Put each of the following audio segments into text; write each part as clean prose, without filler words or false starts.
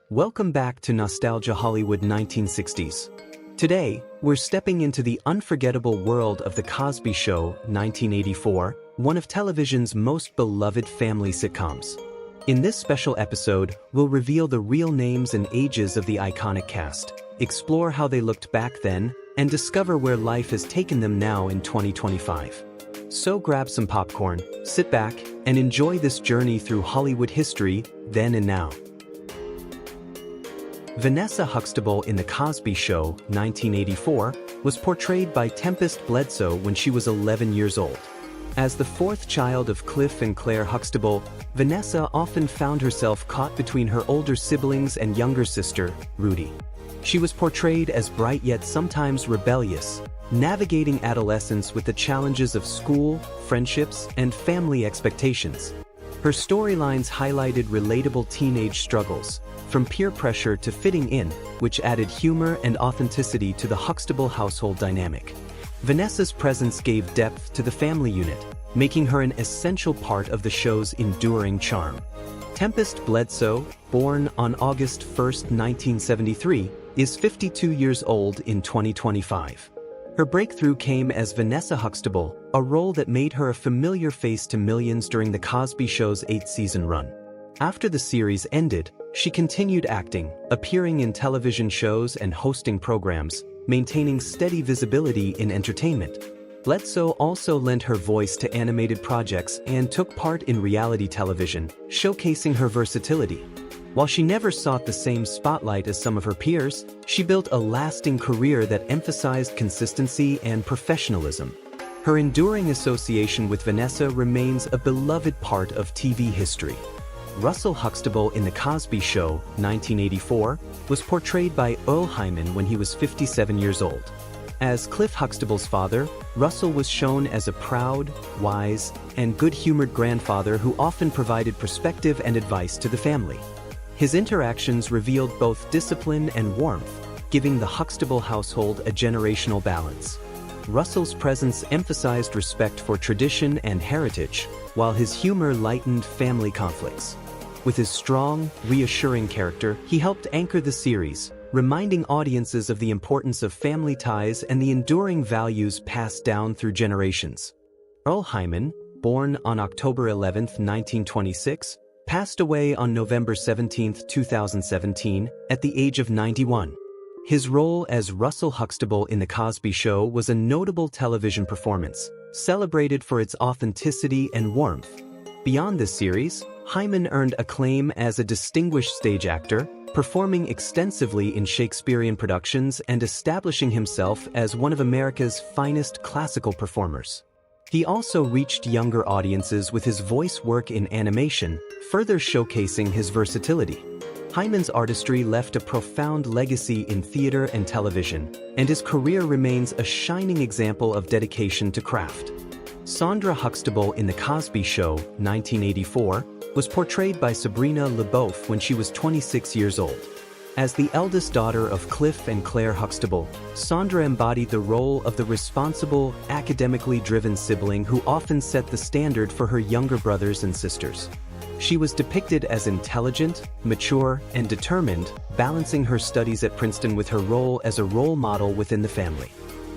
Welcome back to Nostalgia Hollywood 1960s. Today, we're stepping into the unforgettable world of The Cosby Show 1984, one of television's most beloved family sitcoms. In this special episode, we'll reveal the real names and ages of the iconic cast, explore how they looked back then, and discover where life has taken them now in 2025. So grab some popcorn, sit back, and enjoy this journey through Hollywood history, then and now. Vanessa Huxtable in The Cosby Show 1984 was portrayed by Tempest Bledsoe when she was 11 years old. As the fourth child of Cliff and Claire Huxtable, Vanessa often found herself caught between her older siblings and younger sister, Rudy. She was portrayed as bright yet sometimes rebellious, navigating adolescence with the challenges of school, friendships, and family expectations. Her storylines highlighted relatable teenage struggles, from peer pressure to fitting in, which added humor and authenticity to the Huxtable household dynamic. Vanessa's presence gave depth to the family unit, making her an essential part of the show's enduring charm. Tempest Bledsoe, born on August 1, 1973, is 52 years old in 2025. Her breakthrough came as Vanessa Huxtable, a role that made her a familiar face to millions during The Cosby Show's 8-season run. After the series ended, she continued acting, appearing in television shows and hosting programs, maintaining steady visibility in entertainment. Bledsoe also lent her voice to animated projects and took part in reality television, showcasing her versatility. While she never sought the same spotlight as some of her peers, she built a lasting career that emphasized consistency and professionalism. Her enduring association with Vanessa remains a beloved part of TV history. Russell Huxtable in The Cosby Show 1984 was portrayed by Earl Hyman when he was 57 years old. As Cliff Huxtable's father, Russell was shown as a proud, wise, and good-humored grandfather who often provided perspective and advice to the family. His interactions revealed both discipline and warmth, giving the Huxtable household a generational balance. Russell's presence emphasized respect for tradition and heritage, while his humor lightened family conflicts. With his strong, reassuring character, he helped anchor the series, reminding audiences of the importance of family ties and the enduring values passed down through generations. Earl Hyman, born on October 11, 1926, passed away on November 17, 2017, at the age of 91. His role as Russell Huxtable in The Cosby Show was a notable television performance, celebrated for its authenticity and warmth. Beyond this series, Hyman earned acclaim as a distinguished stage actor, performing extensively in Shakespearean productions and establishing himself as one of America's finest classical performers. He also reached younger audiences with his voice work in animation, further showcasing his versatility. Hyman's artistry left a profound legacy in theater and television, and his career remains a shining example of dedication to craft. Sondra Huxtable in The Cosby Show 1984 was portrayed by Sabrina LeBeouf when she was 26 years old. As the eldest daughter of Cliff and Claire Huxtable, Sondra embodied the role of the responsible, academically driven sibling who often set the standard for her younger brothers and sisters. She was depicted as intelligent, mature, and determined, balancing her studies at Princeton with her role as a role model within the family.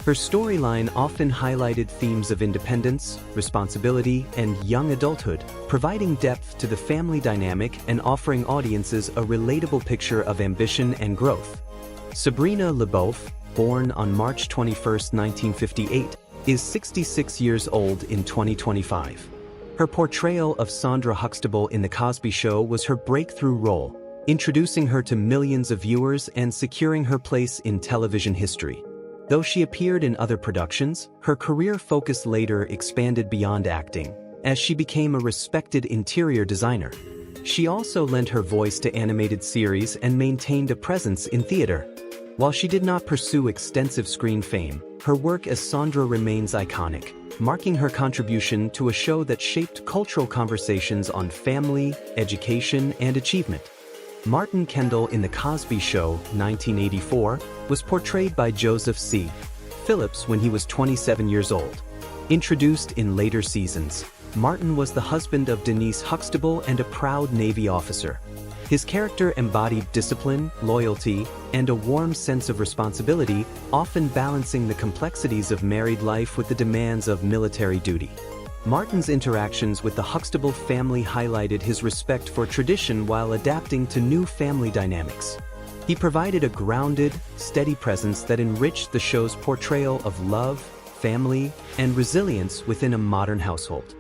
Her storyline often highlighted themes of independence, responsibility, and young adulthood, providing depth to the family dynamic and offering audiences a relatable picture of ambition and growth. Sabrina LeBeouf, born on March 21, 1958, is 66 years old in 2025. Her portrayal of Sondra Huxtable in The Cosby Show was her breakthrough role, introducing her to millions of viewers and securing her place in television history. Though she appeared in other productions, her career focus later expanded beyond acting, as she became a respected interior designer. She also lent her voice to animated series and maintained a presence in theater. While she did not pursue extensive screen fame, her work as Sondra remains iconic, marking her contribution to a show that shaped cultural conversations on family, education, and achievement. Martin Kendall in The Cosby Show 1984 was portrayed by Joseph C. Phillips when he was 27 years old. Introduced in later seasons, Martin was the husband of Denise Huxtable and a proud Navy officer. His character embodied discipline, loyalty, and a warm sense of responsibility, often balancing the complexities of married life with the demands of military duty. Martin's interactions with the Huxtable family highlighted his respect for tradition while adapting to new family dynamics. He provided a grounded, steady presence that enriched the show's portrayal of love, family, and resilience within a modern household.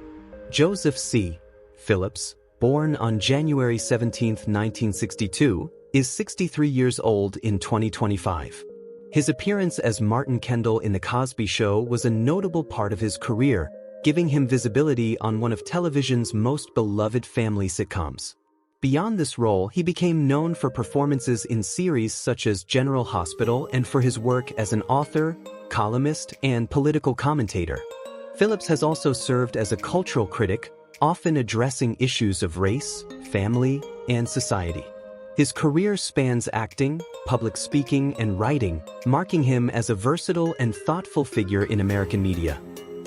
Joseph C. Phillips, born on January 17, 1962, is 63 years old in 2025. His appearance as Martin Kendall in The Cosby Show was a notable part of his career, giving him visibility on one of television's most beloved family sitcoms. Beyond this role, he became known for performances in series such as General Hospital and for his work as an author, columnist, and political commentator. Phillips has also served as a cultural critic, often addressing issues of race, family, and society. His career spans acting, public speaking, and writing, marking him as a versatile and thoughtful figure in American media.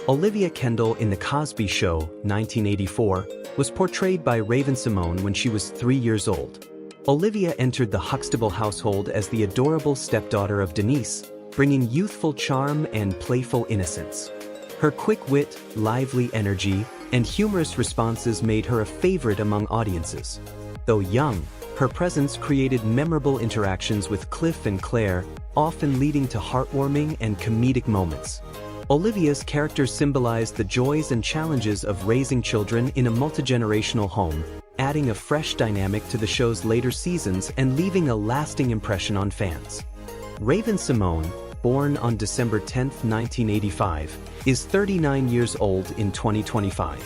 Olivia Kendall in The Cosby Show, 1984, was portrayed by Raven-Symoné when she was 3 years old. Olivia entered the Huxtable household as the adorable stepdaughter of Denise, bringing youthful charm and playful innocence. Her quick wit, lively energy, and humorous responses made her a favorite among audiences. Though young, her presence created memorable interactions with Cliff and Claire, often leading to heartwarming and comedic moments. Olivia's character symbolized the joys and challenges of raising children in a multi-generational home, adding a fresh dynamic to the show's later seasons and leaving a lasting impression on fans. Raven-Symoné, born on December 10, 1985, is 39 years old in 2025.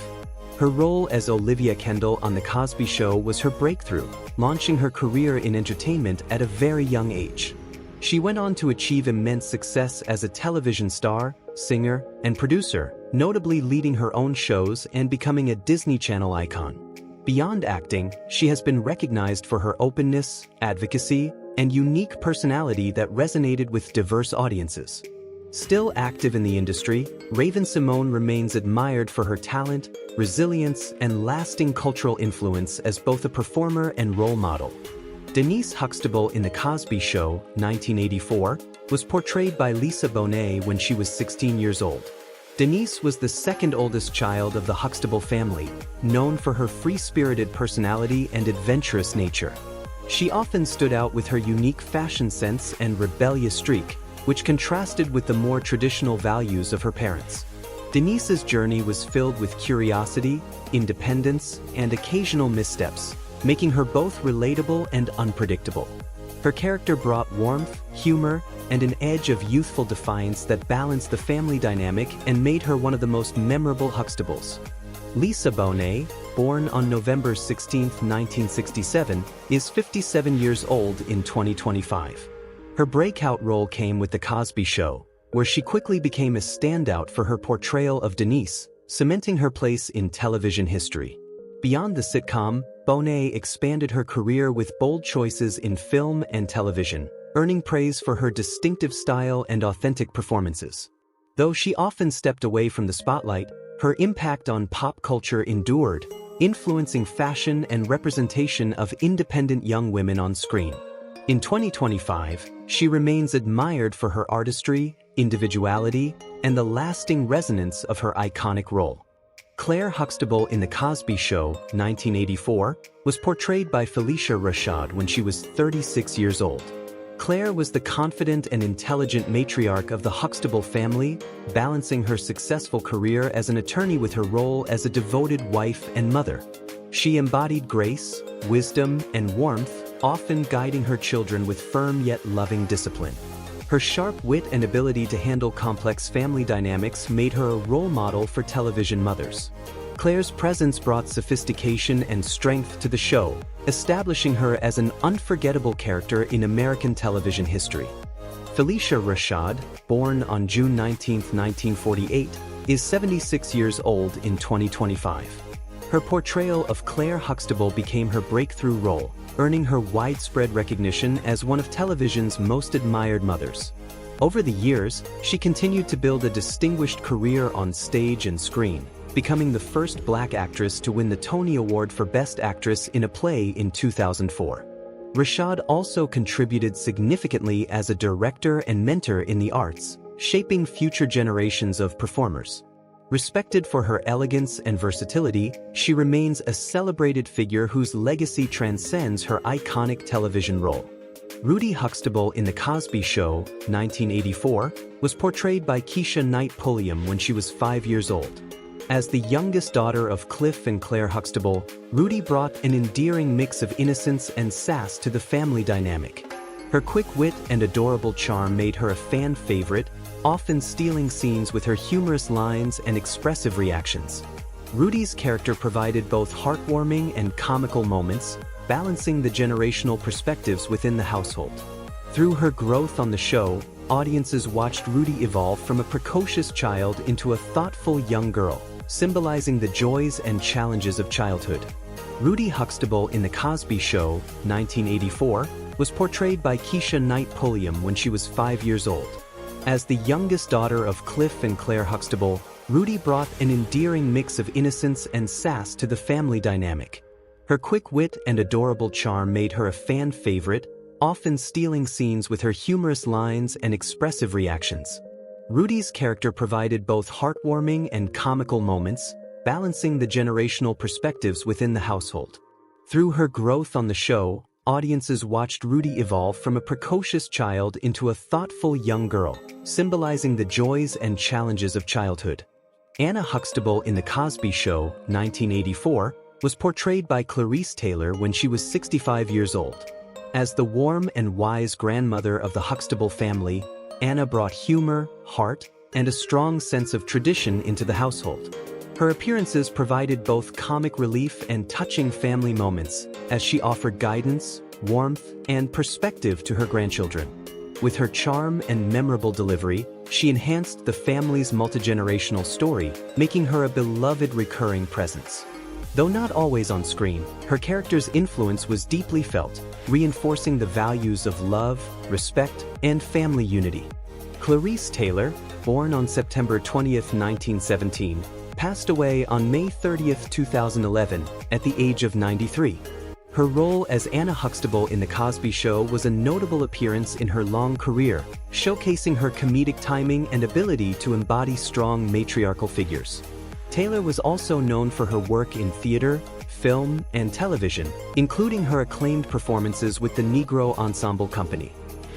Her role as Olivia Kendall on The Cosby Show was her breakthrough, launching her career in entertainment at a very young age. She went on to achieve immense success as a television star, singer, and producer, notably leading her own shows and becoming a Disney Channel icon. Beyond acting, she has been recognized for her openness, advocacy, and unique personality that resonated with diverse audiences. Still active in the industry, Raven-Symoné remains admired for her talent, resilience, and lasting cultural influence as both a performer and role model. Denise Huxtable in The Cosby Show, 1984, was portrayed by Lisa Bonet when she was 16 years old. Denise was the second oldest child of the Huxtable family, known for her free-spirited personality and adventurous nature. She often stood out with her unique fashion sense and rebellious streak, which contrasted with the more traditional values of her parents. Denise's journey was filled with curiosity, independence, and occasional missteps, making her both relatable and unpredictable. Her character brought warmth, humor, and an edge of youthful defiance that balanced the family dynamic and made her one of the most memorable Huxtables. Lisa Bonet, born on November 16, 1967, is 57 years old in 2025. Her breakout role came with The Cosby Show, where she quickly became a standout for her portrayal of Denise, cementing her place in television history. Beyond the sitcom, Bonet expanded her career with bold choices in film and television, earning praise for her distinctive style and authentic performances. Though she often stepped away from the spotlight, her impact on pop culture endured, influencing fashion and representation of independent young women on screen. In 2025, she remains admired for her artistry, individuality, and the lasting resonance of her iconic role. Claire Huxtable in The Cosby Show, 1984, was portrayed by Phylicia Rashad when she was 36 years old. Claire was the confident and intelligent matriarch of the Huxtable family, balancing her successful career as an attorney with her role as a devoted wife and mother. She embodied grace, wisdom, and warmth, often guiding her children with firm yet loving discipline. Her sharp wit and ability to handle complex family dynamics made her a role model for television mothers. Claire's presence brought sophistication and strength to the show, establishing her as an unforgettable character in American television history. Phylicia Rashad, born on June 19, 1948, is 76 years old in 2025. Her portrayal of Claire Huxtable became her breakthrough role, earning her widespread recognition as one of television's most admired mothers. Over the years, she continued to build a distinguished career on stage and screen, becoming the first Black actress to win the Tony Award for Best Actress in a Play in 2004. Rashad also contributed significantly as a director and mentor in the arts, shaping future generations of performers. Respected for her elegance and versatility, she remains a celebrated figure whose legacy transcends her iconic television role. Rudy Huxtable in The Cosby Show, 1984, was portrayed by Keisha Knight Pulliam when she was 5 years old. As the youngest daughter of Cliff and Claire Huxtable, Rudy brought an endearing mix of innocence and sass to the family dynamic. Her quick wit and adorable charm made her a fan favorite, often stealing scenes with her humorous lines and expressive reactions. Rudy's character provided both heartwarming and comical moments, balancing the generational perspectives within the household. Through her growth on the show, audiences watched Rudy evolve from a precocious child into a thoughtful young girl, symbolizing the joys and challenges of childhood. Rudy Huxtable in The Cosby Show, 1984, was portrayed by Keisha Knight Pulliam when she was 5 years old. As the youngest daughter of Cliff and Claire Huxtable, Rudy brought an endearing mix of innocence and sass to the family dynamic. Her quick wit and adorable charm made her a fan favorite, often stealing scenes with her humorous lines and expressive reactions. Rudy's character provided both heartwarming and comical moments, balancing the generational perspectives within the household. Through her growth on the show, audiences watched Rudy evolve from a precocious child into a thoughtful young girl, symbolizing the joys and challenges of childhood. Anna Huxtable in The Cosby Show, 1984, was portrayed by Clarice Taylor when she was 65 years old. As the warm and wise grandmother of the Huxtable family, Anna brought humor, heart, and a strong sense of tradition into the household. Her appearances provided both comic relief and touching family moments, as she offered guidance, warmth, and perspective to her grandchildren. With her charm and memorable delivery, she enhanced the family's multigenerational story, making her a beloved recurring presence. Though not always on screen, her character's influence was deeply felt, reinforcing the values of love, respect, and family unity. Clarice Taylor, born on September 20, 1917, passed away on May 30, 2011, at the age of 93. Her role as Anna Huxtable in The Cosby Show was a notable appearance in her long career, showcasing her comedic timing and ability to embody strong matriarchal figures. Taylor was also known for her work in theater, film, and television, including her acclaimed performances with the Negro Ensemble Company.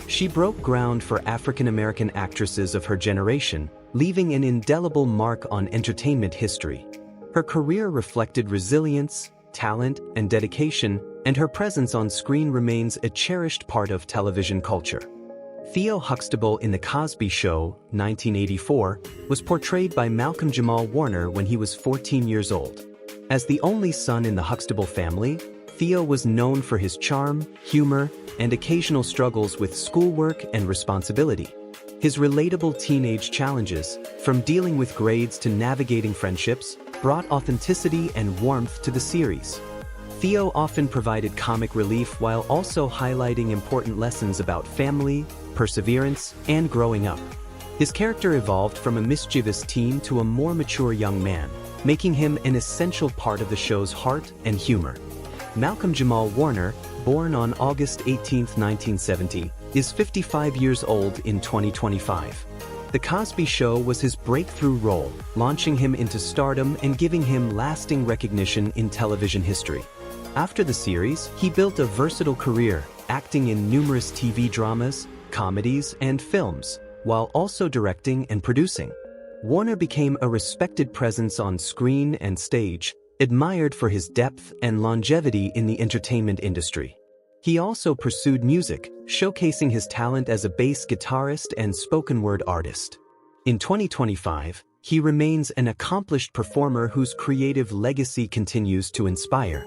She broke ground for African American actresses of her generation, leaving an indelible mark on entertainment history. Her career reflected resilience, talent, and dedication, and her presence on screen remains a cherished part of television culture. Theo Huxtable in The Cosby Show, 1984, was portrayed by Malcolm Jamal Warner when he was 14 years old. As the only son in the Huxtable family, Theo was known for his charm, humor, and occasional struggles with schoolwork and responsibility. His relatable teenage challenges, from dealing with grades to navigating friendships, brought authenticity and warmth to the series. Theo often provided comic relief while also highlighting important lessons about family, perseverance, and growing up. His character evolved from a mischievous teen to a more mature young man, making him an essential part of the show's heart and humor. Malcolm Jamal Warner, born on August 18, 1970, is 55 years old in 2025. The Cosby Show was his breakthrough role, launching him into stardom and giving him lasting recognition in television history. After the series, he built a versatile career, acting in numerous TV dramas, comedies, and films, while also directing and producing. Warner became a respected presence on screen and stage, admired for his depth and longevity in the entertainment industry. He also pursued music, showcasing his talent as a bass guitarist and spoken-word artist. In 2025, he remains an accomplished performer whose creative legacy continues to inspire.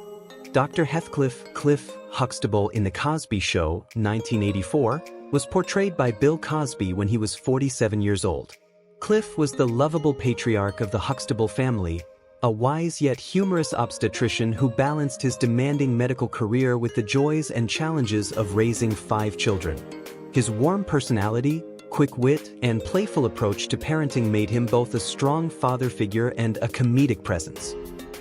Dr. Heathcliff Cliff Huxtable in The Cosby Show, 1984, was portrayed by Bill Cosby when he was 47 years old. Cliff was the lovable patriarch of the Huxtable family, a wise yet humorous obstetrician who balanced his demanding medical career with the joys and challenges of raising 5 children. His warm personality, quick wit, and playful approach to parenting made him both a strong father figure and a comedic presence.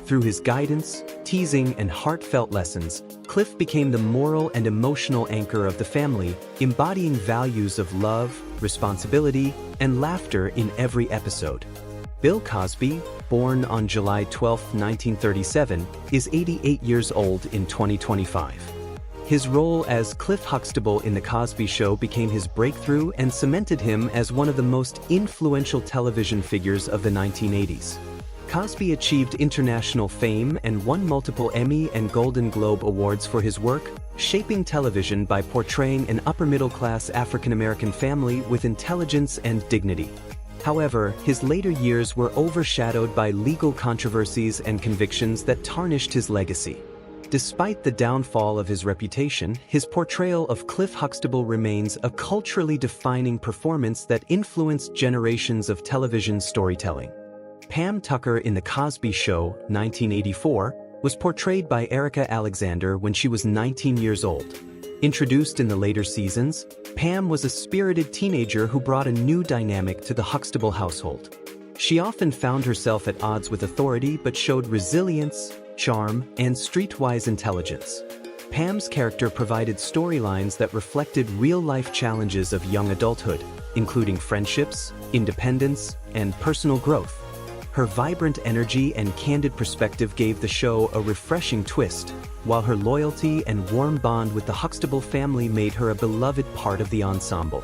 Through his guidance, teasing, and heartfelt lessons, Cliff became the moral and emotional anchor of the family, embodying values of love, responsibility, and laughter in every episode. Bill Cosby, born on July 12, 1937, is 88 years old in 2025. His role as Cliff Huxtable in The Cosby Show became his breakthrough and cemented him as one of the most influential television figures of the 1980s. Cosby achieved international fame and won multiple Emmy and Golden Globe Awards for his work, shaping television by portraying an upper-middle-class African-American family with intelligence and dignity. However, his later years were overshadowed by legal controversies and convictions that tarnished his legacy. Despite the downfall of his reputation, his portrayal of Cliff Huxtable remains a culturally defining performance that influenced generations of television storytelling. Pam Tucker in The Cosby Show, 1984, was portrayed by Erica Alexander when she was 19 years old. Introduced in the later seasons, Pam was a spirited teenager who brought a new dynamic to the Huxtable household. She often found herself at odds with authority but showed resilience, charm, and streetwise intelligence. Pam's character provided storylines that reflected real-life challenges of young adulthood, including friendships, independence, and personal growth. Her vibrant energy and candid perspective gave the show a refreshing twist, while her loyalty and warm bond with the Huxtable family made her a beloved part of the ensemble.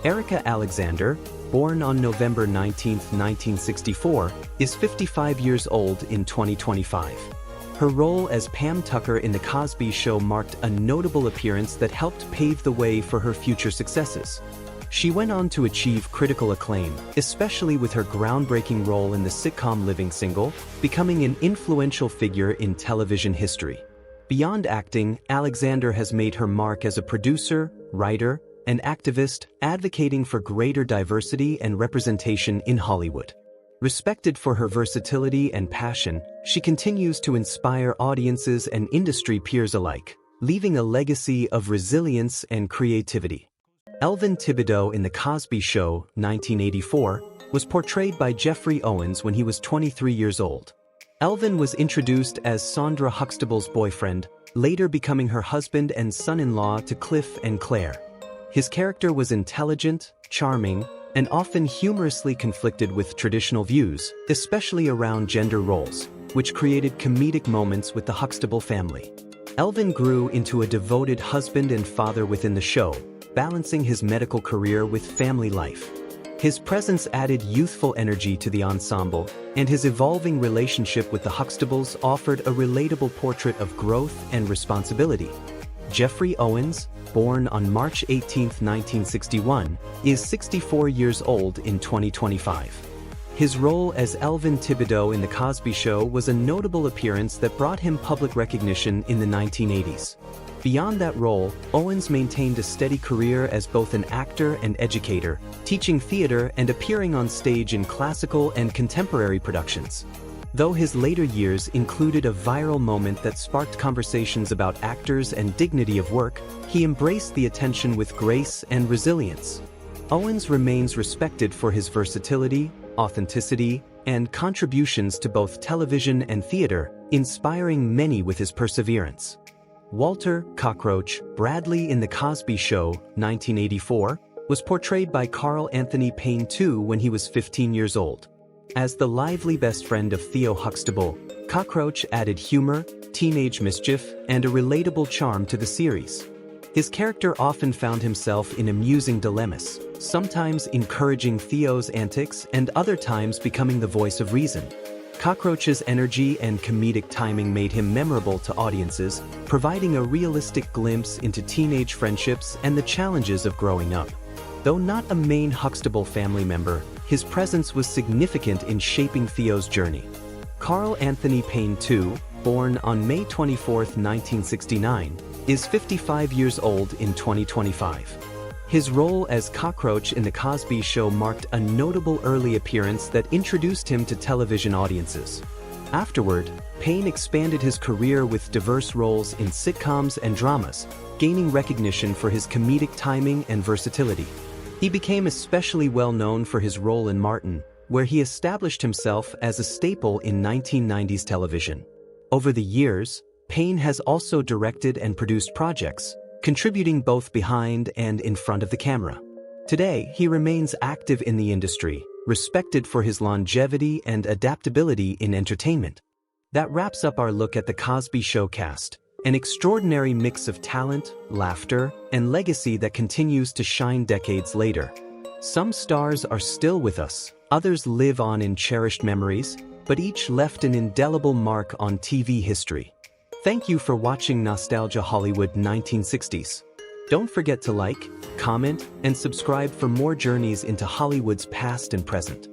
Erica Alexander, born on November 19, 1964, is 55 years old in 2025. Her role as Pam Tucker in The Cosby Show marked a notable appearance that helped pave the way for her future successes. She went on to achieve critical acclaim, especially with her groundbreaking role in the sitcom Living Single, becoming an influential figure in television history. Beyond acting, Alexander has made her mark as a producer, writer, and activist, advocating for greater diversity and representation in Hollywood. Respected for her versatility and passion, she continues to inspire audiences and industry peers alike, leaving a legacy of resilience and creativity. Elvin Tibideaux in The Cosby Show, 1984, was portrayed by Jeffrey Owens when he was 23 years old. Elvin was introduced as Sondra Huxtable's boyfriend, later becoming her husband and son-in-law to Cliff and Claire. His character was intelligent, charming, and often humorously conflicted with traditional views, especially around gender roles, which created comedic moments with the Huxtable family. Elvin grew into a devoted husband and father within the show, balancing his medical career with family life. His presence added youthful energy to the ensemble, and his evolving relationship with the Huxtables offered a relatable portrait of growth and responsibility. Jeffrey Owens, born on March 18, 1961, is 64 years old in 2025. His role as Elvin Tibideaux in The Cosby Show was a notable appearance that brought him public recognition in the 1980s. Beyond that role, Owens maintained a steady career as both an actor and educator, teaching theater and appearing on stage in classical and contemporary productions. Though his later years included a viral moment that sparked conversations about actors and dignity of work, he embraced the attention with grace and resilience. Owens remains respected for his versatility, authenticity, and contributions to both television and theater, inspiring many with his perseverance. Walter "Cockroach" Bradley in The Cosby Show, 1984, was portrayed by Carl Anthony Payne II when he was 15 years old. As the lively best friend of Theo Huxtable, Cockroach added humor, teenage mischief, and a relatable charm to the series. His character often found himself in amusing dilemmas, sometimes encouraging Theo's antics and other times becoming the voice of reason. Cockroach's energy and comedic timing made him memorable to audiences, providing a realistic glimpse into teenage friendships and the challenges of growing up. Though not a main Huxtable family member, his presence was significant in shaping Theo's journey. Carl Anthony Payne II, born on May 24, 1969, is 55 years old in 2025. His role as Cockroach in The Cosby Show marked a notable early appearance that introduced him to television audiences. Afterward, Payne expanded his career with diverse roles in sitcoms and dramas, gaining recognition for his comedic timing and versatility. He became especially well known for his role in Martin, where he established himself as a staple in 1990s television. Over the years, Payne has also directed and produced projects, contributing both behind and in front of the camera. Today, he remains active in the industry, respected for his longevity and adaptability in entertainment. That wraps up our look at the Cosby Show cast, an extraordinary mix of talent, laughter, and legacy that continues to shine decades later. Some stars are still with us, others live on in cherished memories, but each left an indelible mark on TV history. Thank you for watching Nostalgia Hollywood 1960s. Don't forget to like, comment, and subscribe for more journeys into Hollywood's past and present.